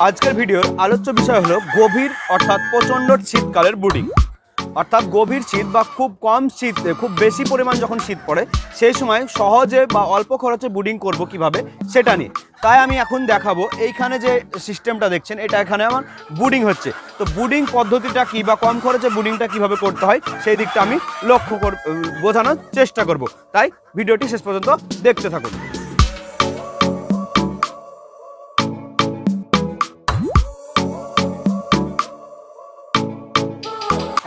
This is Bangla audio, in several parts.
আজকের ভিডিওর আলোচ্য বিষয় হলো গভীর অর্থাৎ প্রচণ্ড শীতকালের ব্রুডিং। অর্থাৎ গভীর শীত বা খুব কম শীত, খুব বেশি পরিমাণ যখন শীত পড়ে সেই সময় সহজে বা অল্প খরচে ব্রুডিং করব কিভাবে সেটা নিয়ে। তাই আমি এখন দেখাবো এইখানে যে সিস্টেমটা দেখছেন, এটা এখানে আমার ব্রুডিং হচ্ছে। তো ব্রুডিং পদ্ধতিটা কী বা কম খরচে ব্রুডিংটা কীভাবে করতে হয় সেই দিকটা আমি বোঝানোর চেষ্টা করব। তাই ভিডিওটি শেষ পর্যন্ত দেখতে থাকুন।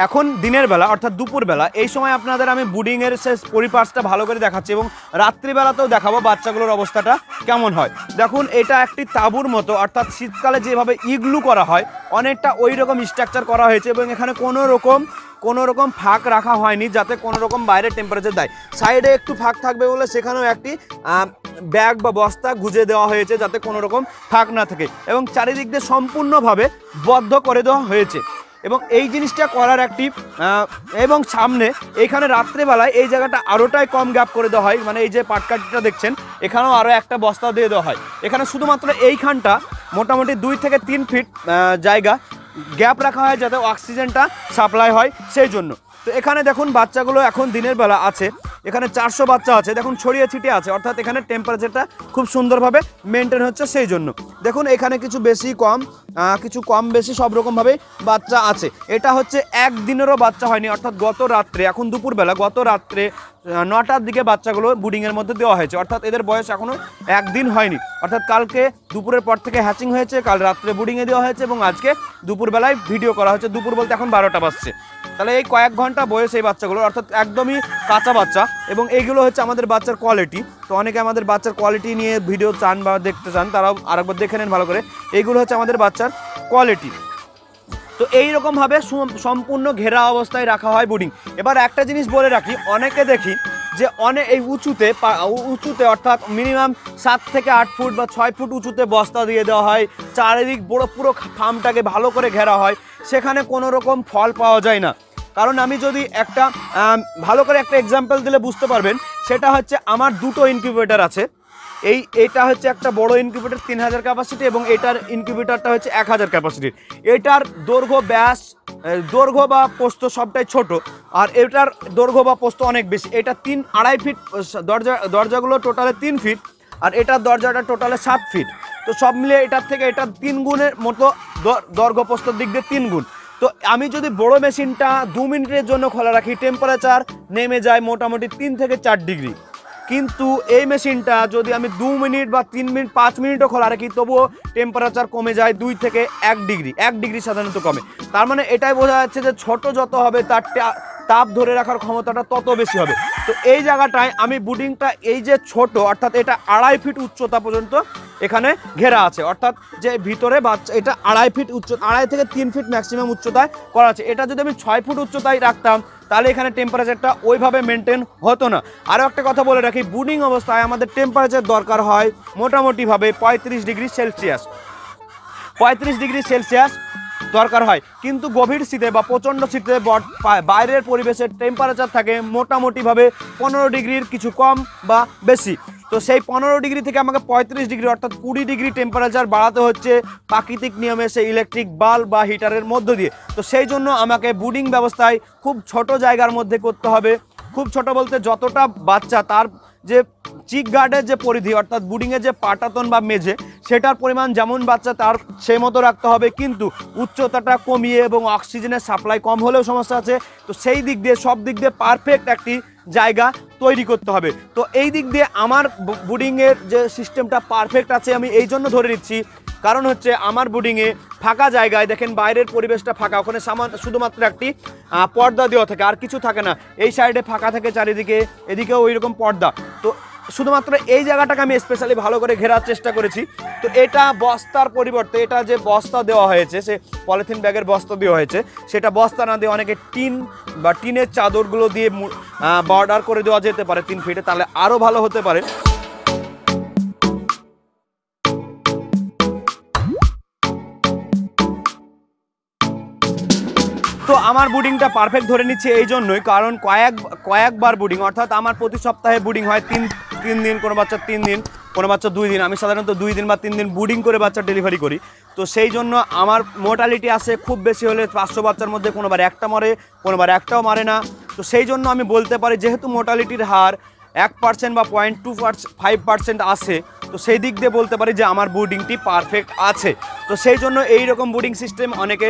এখন দিনের বেলা অর্থাৎ দুপুরবেলা, এই সময় আপনাদের আমি ব্রুডিংয়ের শেষ পরিপার্সটা ভালো করে দেখাচ্ছি এবং রাত্রিবেলাতেও দেখাবো বাচ্চাগুলোর অবস্থাটা কেমন হয়। দেখুন, এটা একটি তাঁবুর মতো, অর্থাৎ শীতকালে যেভাবে ইগলু করা হয় অনেকটা ওই রকম স্ট্রাকচার করা হয়েছে এবং এখানে কোনো রকম ফাঁক রাখা হয়নি যাতে কোনো রকম বাইরের টেম্পারেচার দেয়। সাইডে একটু ফাঁক থাকবে বলে সেখানেও একটি ব্যাগ বা বস্তা গুজে দেওয়া হয়েছে যাতে কোনো রকম ফাঁক না থাকে এবং চারিদিক দিয়ে সম্পূর্ণভাবে বদ্ধ করে দেওয়া হয়েছে। এবং এই জিনিসটা করার একটি এবং সামনে এইখানে রাত্রেবেলায় এই জায়গাটা আরোটাই কম গ্যাপ করে দেওয়া হয়, মানে এই যে পাটকাঠিটা দেখছেন এখানেও আরও একটা বস্তা দিয়ে দেওয়া হয়। এখানে শুধুমাত্র এইখানটা মোটামুটি 2 থেকে 3 ফিট জায়গা গ্যাপ রাখা হয় যাতে অক্সিজেনটা সাপ্লাই হয় সেই জন্য। তো এখানে দেখুন বাচ্চাগুলো এখন দিনের বেলা আছে, এখানে 400 বাচ্চা আছে, দেখুন ছড়িয়ে ছিটিয়ে আছে, অর্থাৎ এখানে টেম্পারেচারটা খুব সুন্দরভাবে মেনটেন হচ্ছে সেই জন্য। দেখুন এখানে কিছু বেশি কম, কিছু কম বেশি সব রকমভাবেই বাচ্চা আছে। এটা হচ্ছে একদিনেরও বাচ্চা হয়নি, অর্থাৎ গত রাত্রে, এখন দুপুরবেলা গত রাত্রে 9টার দিকে বাচ্চাগুলো ব্রুডিংয়ের মধ্যে দেওয়া হয়েছে, অর্থাৎ এদের বয়স এখনও একদিন হয়নি। অর্থাৎ কালকে দুপুরের পর থেকে হ্যাচিং হয়েছে, কাল রাত্রে ব্রুডিংয়ে দেওয়া হয়েছে এবং আজকে দুপুরবেলায় ভিডিও করা হচ্ছে। দুপুর বলতে এখন 12টা বাজছে, তাহলে এই কয়েক ঘন্টা বয়স এই বাচ্চাগুলো, অর্থাৎ একদমই কাঁচা বাচ্চা। এবং এইগুলো হচ্ছে আমাদের বাচ্চার কোয়ালিটি। তো অনেকে আমাদের বাচ্চার কোয়ালিটি নিয়ে ভিডিও চান বা দেখতে চান, তারাও আরেকবার দেখে নেন ভালো করে। এইগুলো হচ্ছে আমাদের বাচ্চার কোয়ালিটি। তো এইরকমভাবে সম্পূর্ণ ঘেরা অবস্থায় রাখা হয় ব্রুডিং। এবার একটা জিনিস বলে রাখি, অনেকে দেখি যে এই উঁচুতে অর্থাৎ মিনিমাম 7 থেকে 8 ফুট বা 6 ফুট উঁচুতে বস্তা দিয়ে দেওয়া হয়, চারিদিক পুরো ফার্মটাকে ভালো করে ঘেরা হয়, সেখানে কোনো রকম ফল পাওয়া যায় না। কারণ আমি যদি একটা ভালো করে একটা এক্সাম্পল দিলে বুঝতে পারবেন, সেটা হচ্ছে আমার 2টো ইনকিউবেটর আছে। এইটা হচ্ছে একটা বড় ইনকিউবেটর 3000 ক্যাপাসিটি এবং এটার ইনকিউবেটরটা হচ্ছে 1000 ক্যাপাসিটির। এটার দৈর্ঘ্য বা প্রস্থ সবটাই ছোট, আর এটার দৈর্ঘ্য বা প্রস্থ অনেক বেশি। এটা 3-2.5 ফিট, দরজাগুলো টোটালে 3 ফিট আর এটার দরজাটা টোটালে 7 ফিট। তো সব মিলিয়ে এটার থেকে এটা 3 গুণের মতো দৈর্ঘ্য প্রস্থর দিক দিয়ে 3 গুণ। তো আমি যদি বড় মেশিনটা 2 মিনিটের জন্য খোলা রাখি, টেম্পারেচার নেমে যায় মোটামুটি 3 থেকে 4 ডিগ্রি। কিন্তু এই মেশিনটা যদি আমি 2 মিনিট বা 3 মিনিট 5 মিনিটও খোলা রাখি, তবুও টেম্পারেচার কমে যায় 2 থেকে 1 ডিগ্রি। 1 ডিগ্রি সাধারণত কমে। তার মানে এটাই বোঝা যাচ্ছে যে ছোট যত হবে তার তাপ ধরে রাখার ক্ষমতাটা তত বেশি হবে। তো এই জায়গাটায় আমি ব্রুডিংটা এই যে ছোট, অর্থাৎ এটা 2.5 ফিট উচ্চতা পর্যন্ত এখানে ঘেরা আছে, অর্থাৎ যে ভিতরে বাচ্চা এটা 2.5 ফিট উচ্চতা, 2.5 থেকে 3 ফিট ম্যাক্সিমাম উচ্চতায় করা আছে। এটা যদি আমি 6 ফুট উচ্চতায় রাখতাম তাহলে এখানে টেম্পারেচারটা ওইভাবে মেনটেন হতো না। আরও একটা কথা বলে রাখি, ব্রুডিং অবস্থায় আমাদের টেম্পারেচার দরকার হয় মোটামুটিভাবে 35 ডিগ্রি সেলসিয়াস। 35 ডিগ্রি সেলসিয়াস দরকার হয়, কিন্তু গভীর শীতে বা প্রচণ্ড শীতে বাইরের পরিবেশের টেম্পারেচার থাকে মোটামুটিভাবে 15 ডিগ্রির কিছু কম বা বেশি। তো সেই 15 ডিগ্রি থেকে আমাকে 35 ডিগ্রি অর্থাৎ 20 ডিগ্রি টেম্পারেচার বাড়াতে হচ্ছে প্রাকৃতিক নিয়মে, সেই ইলেকট্রিক বাল্ব বা হিটারের মধ্য দিয়ে। তো সেই জন্য আমাকে ব্রুডিং ব্যবস্থায় খুব ছোট জায়গার মধ্যে করতে হবে। খুব ছোট বলতে যতটা বাচ্চা তার যে চিক গার্ডের যে পরিধি, অর্থাৎ ব্রুডিংয়ের যে পাটাতন বা মেঝে, সেটার পরিমাণ যেমন বাচ্চা তার সেই মতো রাখতে হবে, কিন্তু উচ্চতাটা কমিয়ে এবং অক্সিজেনের সাপ্লাই কম হলেও সমস্যা আছে। তো সেই দিক দিয়ে সব দিক দিয়ে পারফেক্ট একটি জায়গা তৈরি করতে হবে। তো এই দিক দিয়ে আমার ব্রুডিংয়ের যে সিস্টেমটা পারফেক্ট আছে আমি এই জন্য ধরে নিচ্ছি, কারণ হচ্ছে আমার ব্রুডিংয়ে ফাঁকা জায়গায় দেখেন বাইরের পরিবেশটা ফাঁকা, ওখানে শুধুমাত্র একটি পর্দা দেওয়া থাকে, আর কিছু থাকে না। এই সাইডে ফাঁকা থাকে চারিদিকে, এদিকেও ওই রকম পর্দা। তো শুধুমাত্র এই জায়গাটাকে আমি স্পেশালি ভালো করে ঘেরার চেষ্টা করেছি। তো এটা বস্তার পরিবর্তে এটা যে বস্তা দেওয়া হয়েছে, সে পলিথিন ব্যাগের বস্তা দেওয়া হয়েছে, সেটা বস্তা না দিয়ে অনেকে টিন বা টিনের চাদরগুলো দিয়ে বর্ডার করে দেওয়া যেতে পারে 3 ফিটে, তাহলে আরও ভালো হতে পারে। তো আমার ব্রুডিংটা পারফেক্ট ধরে নিচ্ছে এই জন্যই, কারণ কয়েকবার ব্রুডিং, অর্থাৎ আমার প্রতি সপ্তাহে ব্রুডিং হয় 3 দিন, কোনো বাচ্চার 3 দিন, কোনো বাচ্চা 2 দিন, আমি সাধারণত 2 দিন বা 3 দিন বুডিং করে বাচ্চা ডেলিভারি করি। তো সেই জন্য আমার মোর্টালিটি আসে খুব বেশি হলে 500 বাচ্চার মধ্যে কোনোবার একটা মরে, কোনোবার একটাও মারে না। তো সেই জন্য আমি বলতে পারি যেহেতু মোর্টালিটির হার 1% বা 0.25% আসে, তো সেই দিক দিয়ে বলতে পারি যে আমার বুডিংটি পারফেক্ট আছে। তো সেই জন্য এই রকম বুডিং সিস্টেম অনেকে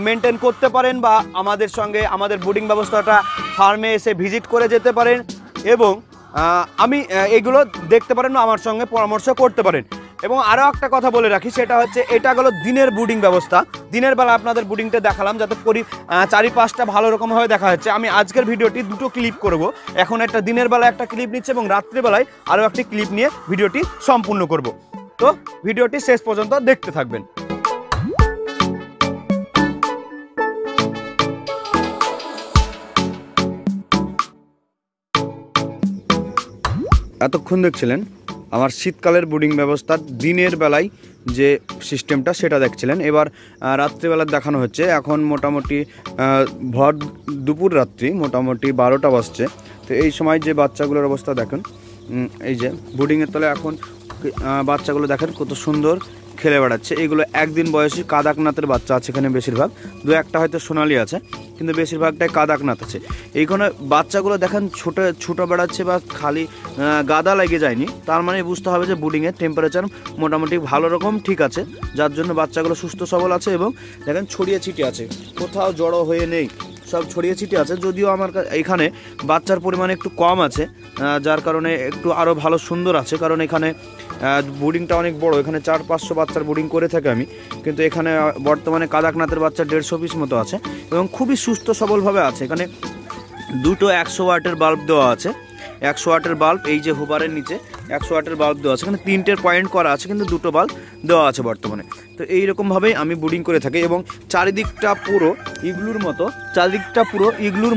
মেনটেন করতে পারেন বা আমাদের সঙ্গে আমাদের বুডিং ব্যবস্থাটা ফার্মে এসে ভিজিট করে যেতে পারেন এবং আমি এগুলো দেখতে পারেন বা আমার সঙ্গে পরামর্শ করতে পারেন। এবং আরও একটা কথা বলে রাখি, সেটা হচ্ছে এটা হলো দিনের বুডিং ব্যবস্থা। দিনের বেলা আপনাদের বুডিংটা দেখালাম যাতে চারিপাশটা ভালো রকমভাবে দেখা যাচ্ছে। আমি আজকের ভিডিওটি 2টো ক্লিপ করব, এখন একটা দিনের বেলা একটা ক্লিপ নিচ্ছে এবং রাত্রিবেলায় আরও একটি ক্লিপ নিয়ে ভিডিওটি সম্পূর্ণ করব। তো ভিডিওটি শেষ পর্যন্ত দেখতে থাকবেন। এতক্ষণ দেখছিলেন আমার শীতকালের বুডিং ব্যবস্থার দিনের বেলায় যে সিস্টেমটা সেটা দেখছিলেন। এবার রাত্রিবেলা দেখানো হচ্ছে। এখন মোটামুটি ভর দুপুর রাত্রি মোটামুটি 12টা বাজছে। তো এই সময় যে বাচ্চাগুলোর অবস্থা দেখেন, এই যে বুডিংয়ের তলে এখন বাচ্চাগুলো দেখেন কত সুন্দর খেলে বেড়াচ্ছে। এগুলো একদিন বয়সী কাদাকনাথের বাচ্চা আছে এখানে, বেশিরভাগ 2-1টা হয়তো সোনালি আছে, কিন্তু বেশিরভাগটাই কাদাকনাথ আছে। এইখানে বাচ্চাগুলো দেখেন ছোটো বেড়াচ্ছে বা খালি গাদা লেগে যায়নি, তার মানে বুঝতে হবে যে বুডিংয়ের টেম্পারেচার মোটামুটি ভালো রকম ঠিক আছে, যার জন্য বাচ্চাগুলো সুস্থ সবল আছে। এবং দেখেন ছড়িয়ে ছিটিয়ে আছে, কোথাও জড়ো হয়ে নেই, সব ছড়িয়ে ছিটিয়ে আছে। যদিও আমার এখানে বাচ্চার পরিমাণ একটু কম আছে, যার কারণে একটু আরও ভালো সুন্দর আছে, কারণ এখানে বুডিংটা অনেক বড়। এখানে 400-500 বাচ্চার বুডিং করে থাকি আমি, কিন্তু এখানে বর্তমানে কাদাকনাথের বাচ্চা 150 পিস মতো আছে এবং খুবই সুস্থ সবলভাবে আছে। এখানে 2টো 100 ওয়াটের বাল্ব দেওয়া আছে, 100 ওয়াটের বাল্ব, এই যে হুবারের নিচে 100 ওয়াটের বাল্ব দেওয়া আছে। এখানে 3টে পয়েন্ট করা আছে, কিন্তু 2টো বাল্ব দেওয়া আছে বর্তমানে। তো এইরকমভাবেই আমি বুডিং করে থাকি এবং চারিদিকটা পুরো ইগলুর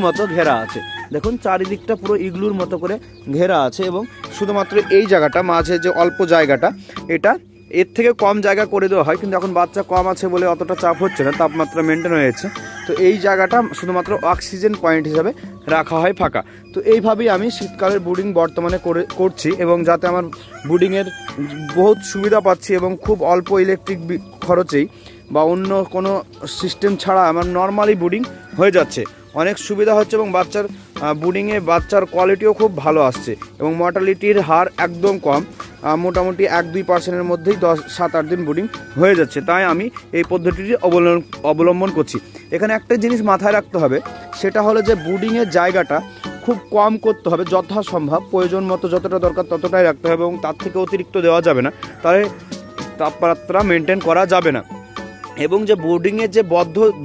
মতো ঘেরা আছে। দেখুন চারিদিকটা পুরো ইগলুর মতো করে ঘেরা আছে এবং শুধুমাত্র এই জায়গাটা মাঝে যে অল্প জায়গাটা, এটা এর থেকে কম জায়গা করে দেওয়া হয়, কিন্তু এখন বাচ্চা কম আছে বলে অতটা চাপ হচ্ছে না, তাপমাত্রা মেনটেন হয়েছে। তো এই জায়গাটা শুধুমাত্র অক্সিজেন পয়েন্ট হিসাবে রাখা হয় ফাঁকা। তো এইভাবেই আমি শীতকালের বুডিং বর্তমানে করছি এবং যাতে আমার বুডিংয়ের বহুত সুবিধা পাচ্ছি এবং খুব অল্প ইলেকট্রিক খরচেই বা অন্য কোনো সিস্টেম ছাড়া আমার নর্মালি বুডিং হয়ে যাচ্ছে, অনেক সুবিধা হচ্ছে এবং বুডিংয়ে বাচ্চার কোয়ালিটিও খুব ভালো আসছে এবং মর্টালিটির হার একদম কম, মোটামুটি 1-2%-এর মধ্যেই 7-8 দিন বুডিং হয়ে যাচ্ছে। তাই আমি এই পদ্ধতিটি অবলম্বন করছি। এখানে একটা জিনিস মাথায় রাখতে হবে, সেটা হলো যে বুডিংয়ের জায়গাটা খুব কম করতে হবে, যথাসম্ভব প্রয়োজন মতো যতটা দরকার ততটাই রাখতে হবে এবং তার থেকে অতিরিক্ত দেওয়া যাবে না, তাহলে তাপমাত্রা মেনটেন করা যাবে না। এবং যে বোর্ডিংয়ের যে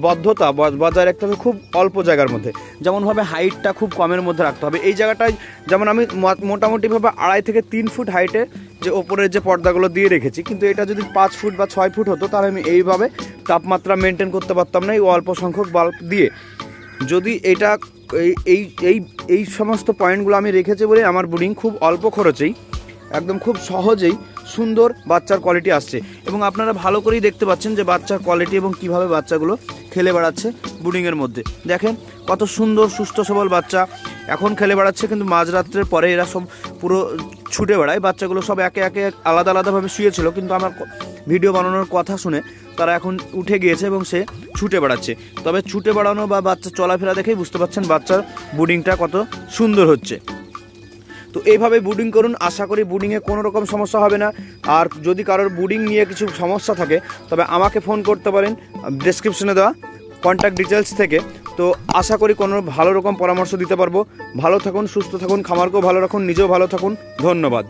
বদ্ধতা বজায় রাখতে হবে খুব অল্প জায়গার মধ্যে, যেমনভাবে হাইটটা খুব কমের মধ্যে রাখতে হবে। এই জায়গাটায় যেমন আমি মোটামুটিভাবে 2.5 থেকে 3 ফুট হাইটে যে ওপরের যে পর্দাগুলো দিয়ে রেখেছি, কিন্তু এটা যদি 5 ফুট বা 6 ফুট হতো তাহলে আমি এইভাবে তাপমাত্রা মেনটেন করতে পারতাম না এই অল্প সংখ্যক বাল্ব দিয়ে। যদি এটা এই সমস্ত পয়েন্টগুলো আমি রেখেছি বলে আমার বুডিং খুব অল্প খরচেই একদম খুব সহজেই সুন্দর বাচ্চার কোয়ালিটি আসছে এবং আপনারা ভালো করেই দেখতে পাচ্ছেন যে বাচ্চার কোয়ালিটি এবং কিভাবে বাচ্চাগুলো খেলে বেড়াচ্ছে বুডিংয়ের মধ্যে। দেখেন কত সুন্দর সুস্থ সবল বাচ্চা এখন খেলে বেড়াচ্ছে, কিন্তু মাঝরাত্রের পরে এরা সব পুরো ছুটে বেড়ায়। বাচ্চাগুলো সব একে একে আলাদাভাবে শুয়েছিল, কিন্তু আমার ভিডিও বানানোর কথা শুনে তারা এখন উঠে গিয়েছে এবং সে ছুটে বেড়াচ্ছে। তবে ছুটে বেড়ানো বা বাচ্চা চলাফেরা দেখেই বুঝতে পারছেন বাচ্চার বুডিংটা কত সুন্দর হচ্ছে। তো এইভাবে বুডিং করুন, আশা করি বুডিংয়ে কোনো রকম সমস্যা হবে না। আর যদি কারোর বুডিং নিয়ে কিছু সমস্যা থাকে তবে আমাকে ফোন করতে পারেন ডেসক্রিপশনে দেওয়া কন্ট্যাক্ট ডিটেলস থেকে। তো আশা করি কোনো ভালো রকম পরামর্শ দিতে পারবো। ভালো থাকুন, সুস্থ থাকুন, খামারকেও ভালো রাখুন, নিজেও ভালো থাকুন। ধন্যবাদ।